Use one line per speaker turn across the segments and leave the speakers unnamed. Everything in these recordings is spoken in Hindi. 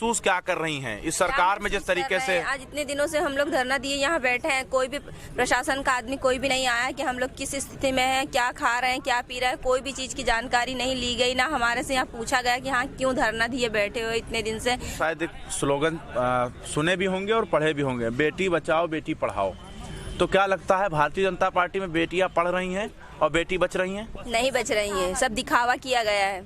महसूस क्या कर रही हैं इस सरकार में जिस तरीके से?
आज इतने दिनों से हम लोग धरना दिए यहाँ बैठे हैं, कोई भी प्रशासन का आदमी कोई भी नहीं आया कि हम लोग किस स्थिति में हैं, क्या खा रहे हैं, क्या पी रहे हैं, कोई भी चीज़ की जानकारी नहीं ली गई, ना हमारे से यहाँ पूछा गया कि हाँ क्यों धरना दिए बैठे हो इतने दिन से।
शायद एक स्लोगन सुने भी होंगे और पढ़े भी होंगे, बेटी बचाओ बेटी पढ़ाओ। तो क्या लगता है भारतीय जनता पार्टी में बेटियां पढ़ रही हैं और बेटी बच रही हैं?
नहीं बच रही हैं, सब दिखावा किया गया है।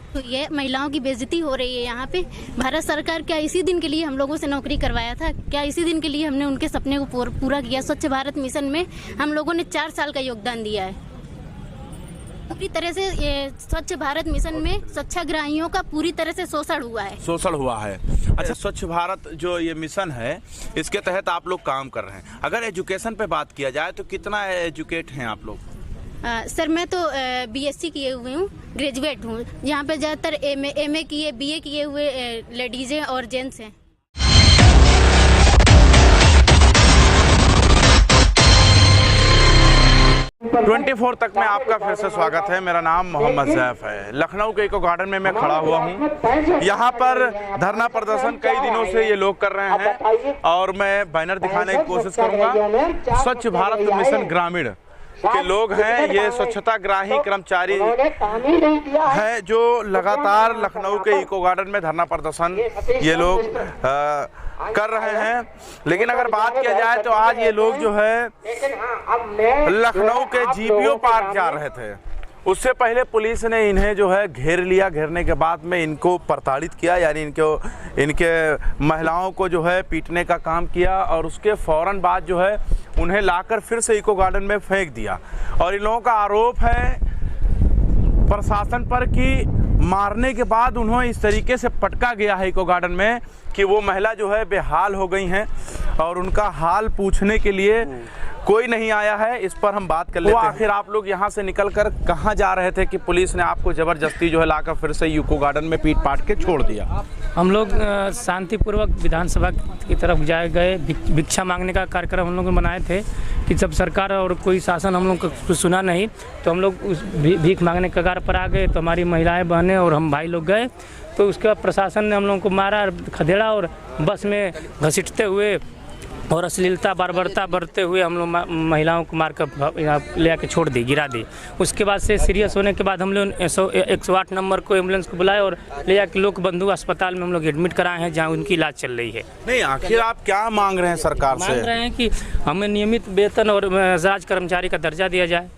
तो ये महिलाओं की बेइज्जती हो रही है यहाँ पे। भारत सरकार क्या इसी दिन के लिए हम लोगों से नौकरी करवाया था? क्या इसी दिन के लिए हमने उनके सपने को पूरा किया? स्वच्छ भारत मिशन में हम लोगों ने 4 साल का योगदान दिया है। पूरी तरह से ये स्वच्छ भारत मिशन में स्वच्छाग्रहियों का पूरी तरह से शोषण हुआ है। अच्छा, स्वच्छ भारत जो ये मिशन है इसके तहत आप लोग काम कर रहे हैं। अगर एजुकेशन पे बात किया जाए तो कितना एजुकेट हैं आप लोग? सर मैं तो बीएससी किए हुए हूँ, ग्रेजुएट हूँ। यहाँ पे ज़्यादातर एमए किए, बीए किए हुए लेडीज़ हैं और जेंट्स हैं।
ट्वेंटी 24 तक में आपका फिर से स्वागत है। मेरा नाम मोहम्मद ज़ैफ है। लखनऊ के इको गार्डन में मैं खड़ा हुआ हूँ। यहाँ पर धरना प्रदर्शन कई दिनों से ये लोग कर रहे हैं और मैं बैनर दिखाने की कोशिश करूँगा। स्वच्छ भारत मिशन ग्रामीण के लोग हैं, ये स्वच्छताग्राही कर्मचारी हैं जो लगातार लखनऊ के इको गार्डन में धरना प्रदर्शन ये लोग कर रहे हैं। लेकिन अगर बात किया जाए तो आज ये लोग जो है लखनऊ के जीपीओ पार्क जा रहे थे। उससे पहले पुलिस ने इन्हें जो है घेर लिया। घेरने के बाद में इनको प्रताड़ित किया, यानी इनके महिलाओं को जो है पीटने का काम किया और उसके फ़ौरन बाद जो है उन्हें लाकर फिर से इको गार्डन में फेंक दिया। और इन लोगों का आरोप है प्रशासन पर कि मारने के बाद उन्हें इस तरीके से पटका गया है इको गार्डन में कि वो महिला जो है बेहाल हो गई हैं और उनका हाल पूछने के लिए कोई नहीं आया है। इस पर हम बात कर लेते हैं। आखिर आप लोग यहाँ से निकलकर कहाँ जा रहे थे कि पुलिस ने आपको ज़बरदस्ती जो है लाकर फिर से इको गार्डन में पीट पाट के छोड़ दिया?
हम लोग शांतिपूर्वक विधानसभा की तरफ जाए गए। भिक्षा मांगने का कार्यक्रम हम लोग बनाए थे कि जब सरकार और कोई शासन हम लोग को सुना नहीं तो हम लोग उस भीख मांगने के कगार पर आ गए। तो हमारी महिलाएं बहनें और हम भाई लोग गए तो उसके बाद प्रशासन ने हम लोगों को मारा, खदेड़ा और बस में घसीटते हुए और अश्लीलता बर्बरता बरतते हुए हम लोग महिलाओं को मारकर ले आके छोड़ दी, गिरा दी। उसके बाद से सीरियस होने के बाद हम लोग 108 नंबर को एम्बुलेंस को बुलाए और ले आके लोक बंधु अस्पताल में हम लोग एडमिट कराए हैं जहां उनकी इलाज चल रही है।
नहीं, आखिर आप क्या मांग रहे हैं सरकार से?
मांग रहे हैं कि हमें नियमित वेतन और राज कर्मचारी का दर्जा दिया जाए।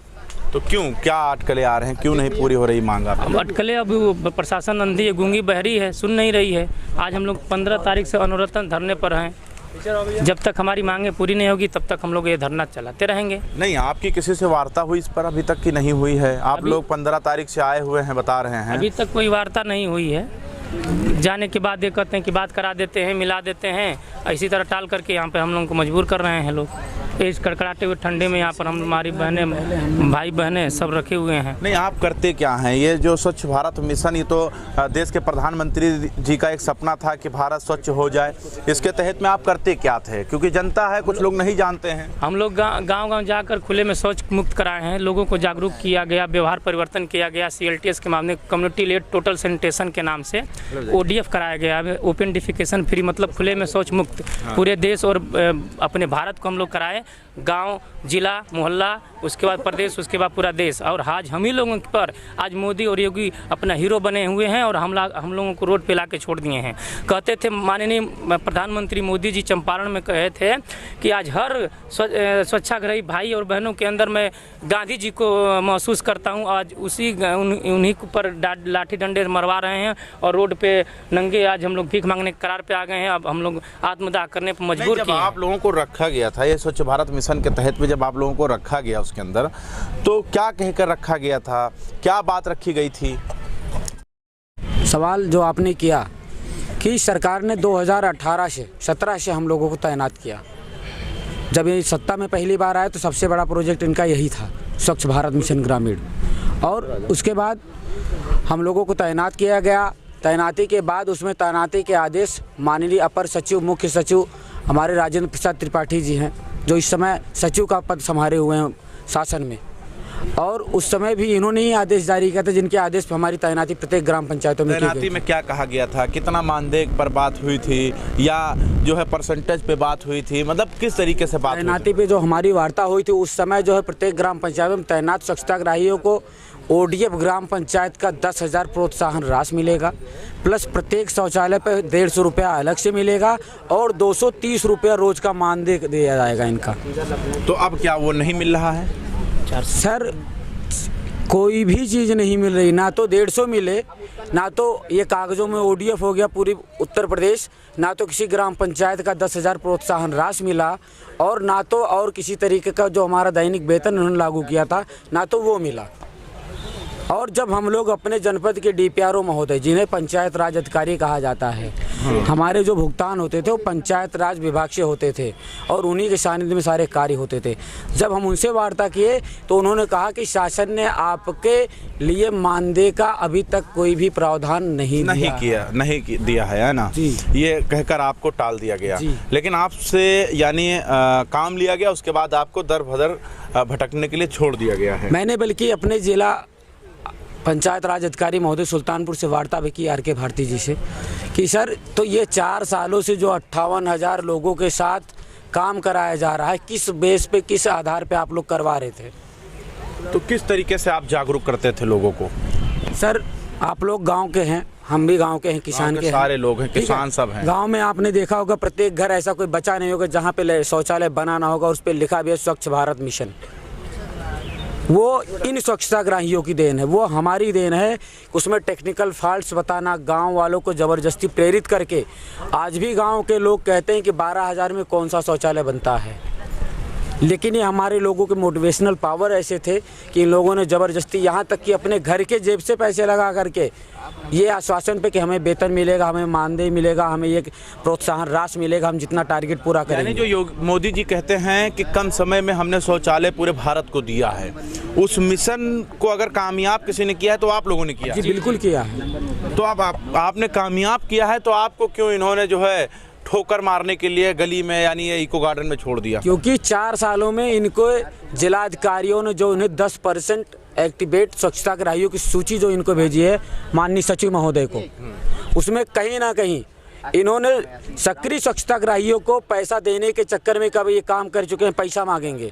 तो क्यों, क्या अटकलें आ रहे हैं, क्यों नहीं पूरी हो रही मांग?
अब अटकलें अब प्रशासन अंधी है, गूंगी बहरी है, सुन नहीं रही है। आज हम लोग 15 तारीख से अनवरतन धरने पर हैं। जब तक हमारी मांगें पूरी नहीं होगी तब तक हम लोग ये धरना चलाते रहेंगे।
नहीं, आपकी किसी से वार्ता हुई इस पर? अभी तक की नहीं हुई है। आप लोग 15 तारीख से आए हुए हैं बता रहे हैं।
अभी तक कोई वार्ता नहीं हुई है। जाने के बाद ये कहते हैं कि बात करा देते हैं, मिला देते हैं, इसी तरह टाल करके यहाँ पे हम लोगों को मजबूर कर रहे हैं लोग। इस कड़कड़ाते हुए ठंडे में यहाँ पर हमारी बहनें भाई बहनें सब रखे हुए हैं।
नहीं, आप करते क्या हैं? ये जो स्वच्छ भारत मिशन, ये तो देश के प्रधानमंत्री जी का एक सपना था कि भारत स्वच्छ हो जाए। इसके तहत में आप करते क्या थे? क्योंकि जनता है, कुछ लोग नहीं जानते हैं।
हम लोग गाँव जाकर खुले में शौच मुक्त कराए हैं, लोगों को जागरूक किया गया, व्यवहार परिवर्तन किया गया। CLTS के मामले कम्युनिटी लेड टोटल सैनिटेशन के नाम से ODF कराया गया, ओपन डिफिकेशन फ्री, मतलब खुले में शौच मुक्त पूरे देश और अपने भारत को हम लोग कराए। गांव, जिला, मोहल्ला, उसके बाद प्रदेश, उसके बाद पूरा देश। और आज हम ही लोगों पर आज मोदी और योगी अपना हीरो बने हुए हैं और हम लोगों को रोड पे ला के छोड़ दिए हैं। कहते थे माननीय प्रधानमंत्री मोदी जी चंपारण में कहे थे कि आज हर स्वच्छाग्रही भाई और बहनों के अंदर मैं गांधी जी को महसूस करता हूं। आज उन्हीं पर लाठी डंडे मरवा रहे हैं और रोड पे नंगे आज हम लोग भीख मांगने के करार पे आ गए हैं। अब हम लोग आत्मदाह करने पर मजबूर किए।
आप लोगों को रखा गया था ये स्वच्छ भारत मिशन के तहत में, जब आप लोगों को रखा गया उसके अंदर तो क्या कहकर रखा गया था, क्या बात रखी गई थी?
सवाल जो आपने किया कि सरकार ने 2018 से 17 से हम लोगों को तैनात किया। जब ये सत्ता में पहली बार आए तो सबसे बड़ा प्रोजेक्ट इनका यही था, स्वच्छ भारत मिशन ग्रामीण। और उसके बाद हम लोगों को तैनात किया गया। तैनाती के बाद उसमें तैनाती के आदेश माननीय अपर सचिव मुख्य सचिव हमारे राजेंद्र प्रसाद त्रिपाठी जी हैं, जो इस समय सचिव का पद संभाले हुए हैं शासन में। और उस समय भी इन्होंने ही आदेश जारी किया था, जिनके आदेश पर हमारी तैनाती प्रत्येक ग्राम पंचायतों में की
तैनाती
गई।
में क्या कहा गया था, कितना मानदेय पर बात हुई थी या जो है परसेंटेज पे बात हुई थी, मतलब किस तरीके से बात हुई
तैनाती पे जो हमारी वार्ता हुई थी उस समय जो है प्रत्येक ग्राम पंचायत में तैनात स्वच्छताग्राहियों को ODF ग्राम पंचायत का 10,000 प्रोत्साहन राशि मिलेगा, प्लस प्रत्येक शौचालय पर 150 रुपया अलग से मिलेगा और 230 रुपया रोज का मानदेय दिया जाएगा इनका।
तो अब क्या वो नहीं मिल रहा है?
सर कोई भी चीज़ नहीं मिल रही, ना तो 150 मिले, ना तो ये कागज़ों में ODF हो गया पूरी उत्तर प्रदेश, ना तो किसी ग्राम पंचायत का 10,000 प्रोत्साहन राशि मिला, और ना तो और किसी तरीके का जो हमारा दैनिक वेतन उन्होंने लागू किया था ना तो वो मिला। और जब हम लोग अपने जनपद के DPRO महोदय, जिन्हें पंचायत राज अधिकारी कहा जाता है, हमारे जो भुगतान होते थे वो पंचायत राज विभाग से होते थे और उन्हीं के सानिध्य में सारे कार्य होते थे। जब हम उनसे वार्ता किए तो उन्होंने कहा कि शासन ने आपके लिए मानदेय का अभी तक कोई भी प्रावधान नहीं
दिया है ना
जी।
ये कहकर आपको टाल दिया गया, लेकिन आपसे यानी काम लिया गया, उसके बाद आपको दर भदर भटकने के लिए छोड़ दिया गया है।
मैंने बल्कि अपने जिला पंचायत राज अधिकारी महोदय सुल्तानपुर से वार्ता भी की RK भारती जी से कि सर तो ये 4 सालों से जो 58,000 लोगों के साथ काम कराया जा रहा है, किस बेस पे, किस आधार पे आप लोग करवा रहे थे?
तो किस तरीके से आप जागरूक करते थे लोगों को?
सर आप लोग गांव के हैं, हम भी गांव के हैं, किसान के
सारे लोग हैं, किसान सब हैं।
गांव में आपने देखा होगा प्रत्येक घर ऐसा कोई बचा नहीं होगा जहां पे शौचालय बनाना होगा, उस पर लिखा भी है स्वच्छ भारत मिशन। वो इन स्वच्छताग्राहियों की देन है, वो हमारी देन है। उसमें टेक्निकल फॉल्ट्स बताना, गांव वालों को ज़बरदस्ती प्रेरित करके, आज भी गांव के लोग कहते हैं कि 12,000 में कौन सा शौचालय बनता है, लेकिन ये हमारे लोगों के मोटिवेशनल पावर ऐसे थे कि इन लोगों ने ज़बरदस्ती, यहाँ तक कि अपने घर के जेब से पैसे लगा करके ये आश्वासन पे कि हमें वेतन मिलेगा, हमें मानदेय मिलेगा, हमें ये प्रोत्साहन राशि मिलेगा, हम जितना टारगेट पूरा करेंगे।
यानी जो मोदी जी कहते हैं कि कम समय में हमने शौचालय पूरे भारत को दिया है, उस मिशन को अगर कामयाब किसी ने किया है तो आप लोगों ने किया।
जी बिल्कुल किया है।
तो अब आपने कामयाब किया है, तो आपको क्यों इन्होंने जो है ठोकर मारने के लिए गली में यानी ये इको गार्डन में छोड़ दिया?
क्योंकि 4 सालों में इनको जिलाधिकारियों ने जो उन्हें 10% एक्टिवेट स्वच्छताग्राहियों की सूची जो इनको भेजी है माननीय सचिव महोदय को, उसमें कहीं ना कहीं इन्होंने सक्रिय स्वच्छताग्राहियों को पैसा देने के चक्कर में कभी ये काम कर चुके हैं, पैसा मांगेंगे,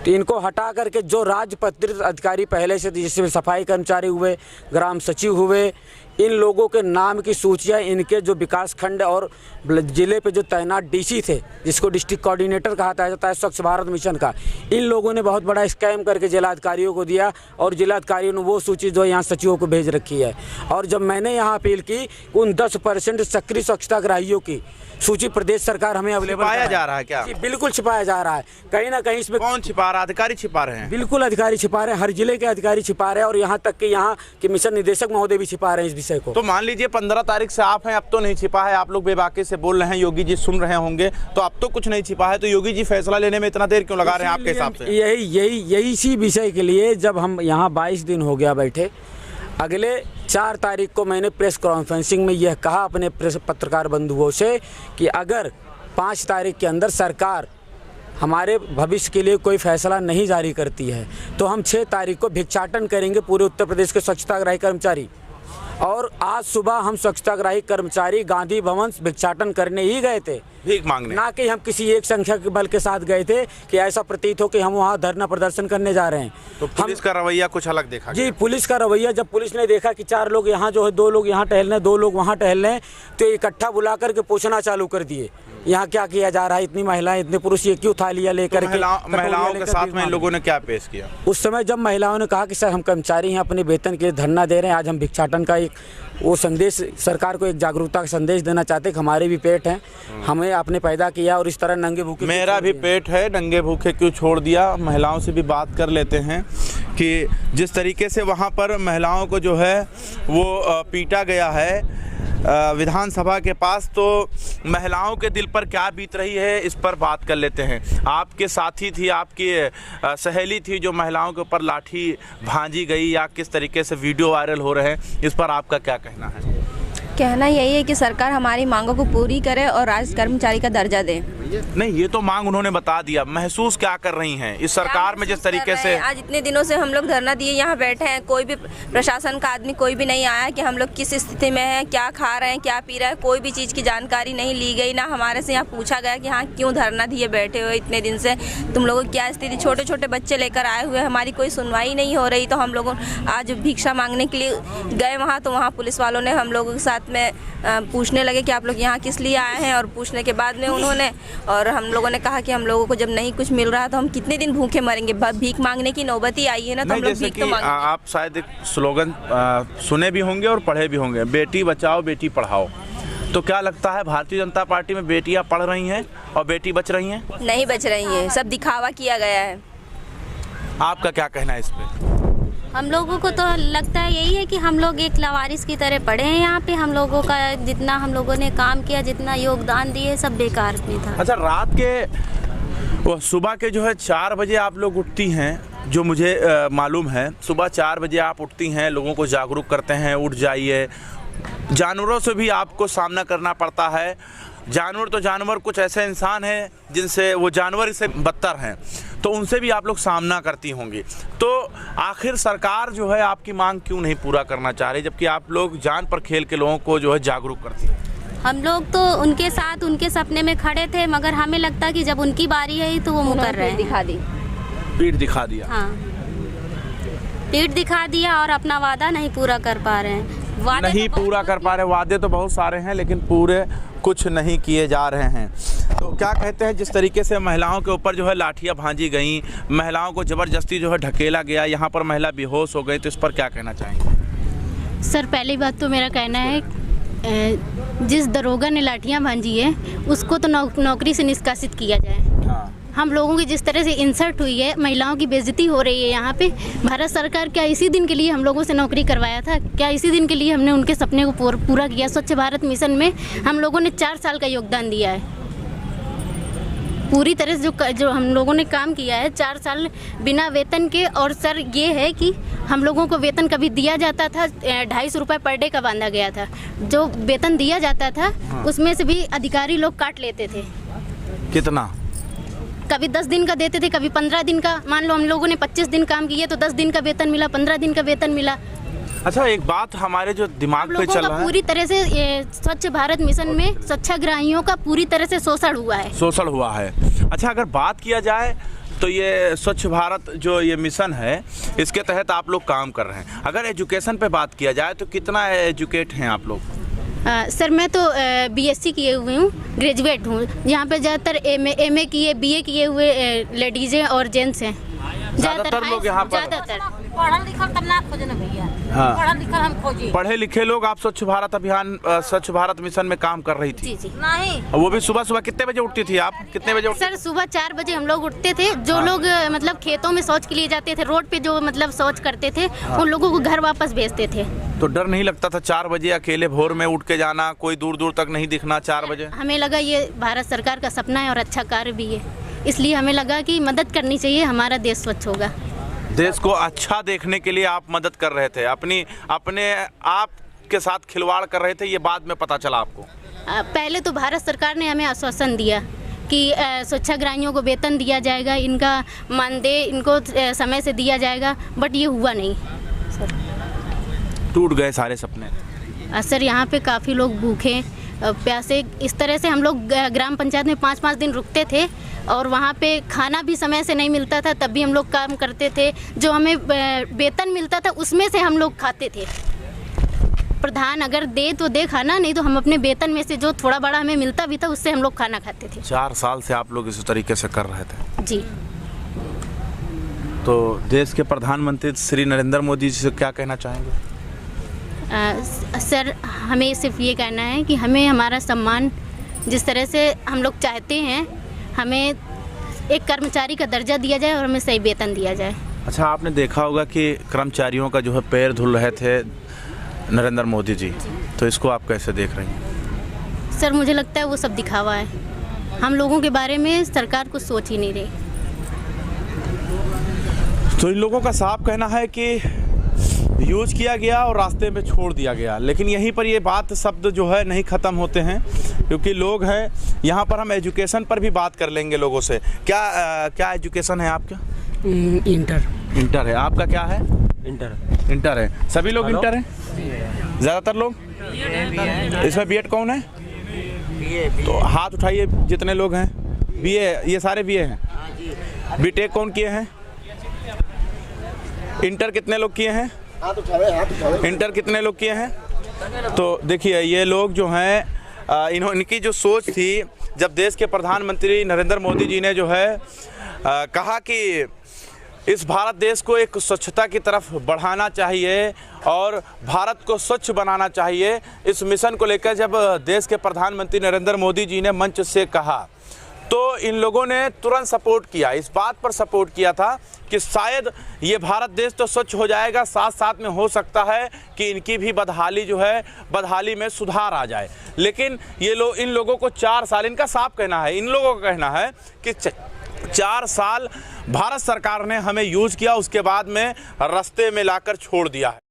तो इनको हटा करके जो राजपत्रित अधिकारी पहले से, जिसमें सफाई कर्मचारी हुए, ग्राम सचिव हुए, इन लोगों के नाम की सूचियां इनके जो विकास खंड और जिले पे जो तैनात DC थे, जिसको डिस्ट्रिक्ट कोऑर्डिनेटर कहा जाता है स्वच्छ भारत मिशन का, इन लोगों ने बहुत बड़ा स्कैम करके जिलाधिकारियों को दिया और जिलाधिकारियों ने वो सूची जो यहाँ सचिवों को भेज रखी है। और जब मैंने यहाँ अपील की उन 10% सक्रिय स्वच्छताग्राहियों की सूची प्रदेश सरकार हमें अवेलेबल
छिपाया जा रहा है क्या?
बिल्कुल छिपाया जा रहा है, कहीं ना कहीं इसमें।
कौन छिपा रहा है? अधिकारी छिपा रहे हैं?
बिल्कुल अधिकारी छिपा रहे हैं, हर जिले के अधिकारी छिपा रहे हैं और यहाँ तक कि यहाँ के मिशन निदेशक महोदय भी छिपा रहे हैं इस विषय को।
तो मान लीजिए 15 तारीख से आप हैं, अब तो नहीं छिपा है, आप लोग बेबाकी से बोल रहे हैं, योगी जी सुन रहे होंगे, तो अब तो कुछ नहीं छिपा है, तो योगी जी फैसला लेने में इतना देर क्यों लगा रहे हैं आपके हिसाब से?
यही इसी विषय के लिए जब हम यहाँ 22 दिन हो गया बैठे, अगले 4 तारीख को मैंने प्रेस कॉन्फ्रेंसिंग में यह कहा अपने प्रेस पत्रकार बंधुओं से कि अगर 5 तारीख के अंदर सरकार हमारे भविष्य के लिए कोई फैसला नहीं जारी करती है तो हम 6 तारीख को भिक्षाटन करेंगे पूरे उत्तर प्रदेश के स्वच्छताग्राही कर्मचारी। और आज सुबह हम स्वच्छताग्राही कर्मचारी गांधी भवन भिक्षाटन करने ही गए थे,
भीख मांगने,
ना कि हम किसी एक संख्या के बल के साथ गए थे कि ऐसा प्रतीत हो कि हम वहाँ धरना प्रदर्शन करने जा रहे हैं।
तो पुलिस का रवैया कुछ अलग देखा
जी, पुलिस का रवैया, जब पुलिस ने देखा कि 4 लोग यहाँ जो है, 2 लोग यहाँ टहल रहे हैं, 2 लोग वहाँ टहल रहे हैं, तो इकट्ठा बुला करके पूछना चालू कर दिए यहाँ क्या किया जा रहा है, इतनी महिलाएं, इतने पुरुष, ये क्यों थालियाँ लेकर के।
महिलाओं के साथ में इन लोगों ने क्या पेश किया?
उस समय जब महिलाओं ने कहा कि सर हम कर्मचारी हैं, अपने वेतन के लिए धरना दे रहे हैं, आज हम भिक्षाटन का एक वो संदेश, सरकार को एक जागरूकता का संदेश देना चाहते हैं कि हमारे भी पेट हैं, हमें आपने पैदा किया और इस तरह नंगे भूखे,
मेरा भी पेट है, नंगे भूखे क्यों छोड़ दिया। महिलाओं से भी बात कर लेते हैं कि जिस तरीके से वहाँ पर महिलाओं को जो है वो पीटा गया है विधानसभा के पास, तो महिलाओं के दिल पर क्या बीत रही है इस पर बात कर लेते हैं। आपके साथी थी, आपकी सहेली थी जो महिलाओं के ऊपर लाठी भांजी गई या किस तरीके से वीडियो वायरल हो रहे हैं, इस पर आपका क्या कहना है?
कहना यही है कि सरकार हमारी मांगों को पूरी करे और राज्य कर्मचारी का दर्जा दे।
नहीं, ये तो मांग उन्होंने बता दिया। महसूस क्या कर रही हैं इस सरकार में जिस तरीके से?
आज इतने दिनों से हम लोग धरना दिए यहाँ बैठे हैं, कोई भी प्रशासन का आदमी कोई भी नहीं आया कि हम लोग किस स्थिति में हैं, क्या खा रहे हैं, क्या पी रहे हैं, कोई भी चीज़ की जानकारी नहीं ली गई। ना हमारे से यहाँ पूछा गया कि हाँ क्यों धरना दिए बैठे हो इतने दिन से, तुम लोगों की क्या स्थिति। छोटे छोटे बच्चे लेकर आए हुए, हमारी कोई सुनवाई नहीं हो रही। तो हम लोगों आज भिक्षा मांगने के लिए गए वहाँ, तो वहाँ पुलिस वालों ने हम लोगों के साथ में पूछने लगे कि आप लोग यहाँ किस लिए आए हैं। और पूछने के बाद में उन्होंने और हम लोगों ने कहा कि हम लोगों को जब नहीं कुछ मिल रहा तो हम कितने दिन भूखे मरेंगे, भीख मांगने की नौबत ही आई है ना, तो हम लोग भीख तो मांगेंगे।
आप शायद एक स्लोगन सुने भी होंगे और पढ़े भी होंगे, बेटी बचाओ बेटी पढ़ाओ। तो क्या लगता है भारतीय जनता पार्टी में बेटियां पढ़ रही हैं और बेटी बच रही हैं?
नहीं बच रही हैं, सब दिखावा किया गया है।
आपका क्या कहना है इस पे?
हम लोगों को तो लगता है यही है कि हम लोग एक लावारिस की तरह पड़े हैं यहाँ पे। हम लोगों का जितना हम लोगों ने काम किया, जितना योगदान दिए, सब बेकार में था।
अच्छा, रात के वो सुबह के जो है 4 बजे आप लोग उठती हैं, जो मुझे मालूम है, सुबह 4 बजे आप उठती हैं, लोगों को जागरूक करते हैं उठ जाइए। जानवरों से भी आपको सामना करना पड़ता है। जानवर तो जानवर, कुछ ऐसे इंसान हैं जिनसे वो जानवर इससे बदतर हैं, तो उनसे भी आप लोग सामना करती होंगी। तो आखिर सरकार जो है आपकी मांग क्यों नहीं पूरा करना चाह रही, जबकि आप लोग जान पर खेल के लोगों को जो है जागरूक करती हैं?
हम लोग तो उनके साथ उनके सपने में खड़े थे, मगर हमें लगता कि जब उनकी बारी है तो वो मुकर रहे हैं।
दिखा दी,
पीठ दिखा दिया।
हाँ, पीठ दिखा दिया और अपना वादा नहीं पूरा कर पा रहे हैं। वादे
नहीं
तो
पूरा कर पा रहे, वादे तो बहुत सारे हैं लेकिन पूरे कुछ नहीं किए जा रहे हैं। तो क्या कहते हैं, जिस तरीके से महिलाओं के ऊपर जो है लाठियां भांजी गई, महिलाओं को ज़बरदस्ती जो है ढकेला गया, यहाँ पर महिला बेहोश हो गई, तो इस पर क्या कहना चाहेंगे?
सर, पहली बात तो मेरा कहना है जिस दरोगा ने लाठियां भांजी है उसको तो नौकरी से निष्कासित किया जाए। हम लोगों की जिस तरह से इंसल्ट हुई है, महिलाओं की बेइज्जती हो रही है यहाँ पे, भारत सरकार क्या इसी दिन के लिए हम लोगों से नौकरी करवाया था? क्या इसी दिन के लिए हमने उनके सपने को पूरा किया? स्वच्छ भारत मिशन में हम लोगों ने 4 साल का योगदान दिया है। पूरी तरह से जो हम लोगों ने काम किया है 4 साल बिना वेतन के। और सर ये है कि हम लोगों को वेतन कभी दिया जाता था 250 रुपये पर डे का बांधा गया था। जो वेतन दिया जाता था उसमें से भी अधिकारी लोग काट लेते थे।
कितना?
कभी 10 दिन का देते थे, कभी 15 दिन का। मान लो हम लोगों ने 25 दिन काम किए तो 10 दिन का वेतन मिला, 15 दिन का वेतन मिला।
अच्छा, एक बात हमारे जो दिमाग पे चल रहा है,
पूरी तरह से स्वच्छ भारत मिशन में स्वच्छाग्रहियों का पूरी तरह से शोषण हुआ है।
शोषण हुआ है। अच्छा, अगर बात किया जाए तो ये स्वच्छ भारत जो ये मिशन है, इसके तहत आप लोग काम कर रहे हैं। अगर एजुकेशन पे बात किया जाए तो कितना एजुकेट हैं आप लोग?
सर, मैं तो बीएससी किए हुए हूँ, ग्रेजुएट हूँ। यहाँ पे ज़्यादातर एमए किए, बीए किए हुए लेडीज़ हैं और जेंट्स हैं।
ज़्यादातर लोग यहाँ पर
पढ़ल लिखल तब ना खोजने भैया।
हाँ।
पढ़ल लिखल हम खोजी।
पढ़े लिखे लोग आप स्वच्छ भारत अभियान, स्वच्छ भारत मिशन में काम कर रही थी?
जी जी।
नहीं,
वो भी सुबह सुबह कितने बजे उठती थी आप? कितने बजे उठती?
सर, सुबह 4 बजे हम लोग उठते थे। जो लोग मतलब खेतों में शौच के लिए जाते थे, रोड पे जो मतलब शौच करते थे, उन लोगों को घर वापस भेजते थे।
तो डर नहीं लगता था 4 बजे अकेले भोर में उठ के जाना, कोई दूर दूर तक नहीं दिखना 4 बजे?
हमें लगा ये भारत सरकार का सपना है और अच्छा कार्य भी है, इसलिए हमें लगा कि मदद करनी चाहिए, हमारा देश स्वच्छ होगा।
देश को अच्छा देखने के लिए आप मदद कर रहे थे, अपने आप के साथ खिलवाड़ कर रहे थे, ये बाद में पता चला आपको?
पहले तो भारत सरकार ने हमें आश्वासन दिया कि स्वच्छाग्रहियों को वेतन दिया जाएगा, इनका मानदेय इनको समय से दिया जाएगा, बट ये हुआ नहीं सर।
टूट गए सारे सपने।
सर, यहाँ पे काफ़ी लोग भूखे प्यासे, इस तरह से हम लोग ग्राम पंचायत में 5-5 दिन रुकते थे और वहाँ पे खाना भी समय से नहीं मिलता था, तब भी हम लोग काम करते थे। जो हमें वेतन मिलता था उसमें से हम लोग खाते थे। प्रधान अगर दे तो दे खाना, नहीं तो हम अपने वेतन में से जो थोड़ा बड़ा हमें मिलता भी था उससे हम लोग खाना खाते थे।
4 साल से आप लोग इस तरीके से कर रहे थे?
जी।
तो देश के प्रधानमंत्री श्री नरेंद्र मोदी जी से क्या कहना चाहेंगे?
सर, हमें सिर्फ ये कहना है कि हमें हमारा सम्मान जिस तरह से हम लोग चाहते हैं, हमें एक कर्मचारी का दर्जा दिया जाए और हमें सही वेतन दिया जाए।
अच्छा, आपने देखा होगा कि कर्मचारियों का जो है पैर धुल रहे थे नरेंद्र मोदी जी, तो इसको आप कैसे देख रही हैं?
सर, मुझे लगता है वो सब दिखावा है, हम लोगों के बारे में सरकार कुछ सोच ही नहीं रही।
तो इन लोगों का साफ कहना है कि यूज किया गया और रास्ते में छोड़ दिया गया। लेकिन यहीं पर ये बात शब्द जो है नहीं ख़त्म होते हैं, क्योंकि लोग हैं यहाँ पर। हम एजुकेशन पर भी बात कर लेंगे लोगों से। क्या एजुकेशन है आपका? इंटर है। आपका क्या है? इंटर है। सभी लोग इंटर हैं? ज़्यादातर लोग? इसमें बीएड कौन है? तो हाथ उठाइए जितने लोग हैं। बीए, ये सारे बीए हैं। बीटेक कौन किए हैं? इंटर कितने लोग किए हैं? इंटर कितने लोग किए हैं? तो देखिए ये लोग जो हैं इनकी जो सोच थी, जब देश के प्रधानमंत्री नरेंद्र मोदी जी ने जो है कहा कि इस भारत देश को एक स्वच्छता की तरफ बढ़ाना चाहिए और भारत को स्वच्छ बनाना चाहिए, इस मिशन को लेकर जब देश के प्रधानमंत्री नरेंद्र मोदी जी ने मंच से कहा, तो इन लोगों ने तुरंत सपोर्ट किया। इस बात पर सपोर्ट किया था कि शायद ये भारत देश तो स्वच्छ हो जाएगा, साथ साथ में हो सकता है कि इनकी भी बदहाली जो है, बदहाली में सुधार आ जाए। लेकिन ये लोग, इन लोगों को 4 साल, इनका साफ कहना है, इन लोगों का कहना है कि 4 साल भारत सरकार ने हमें यूज़ किया, उसके बाद में रास्ते में लाकर छोड़ दिया है।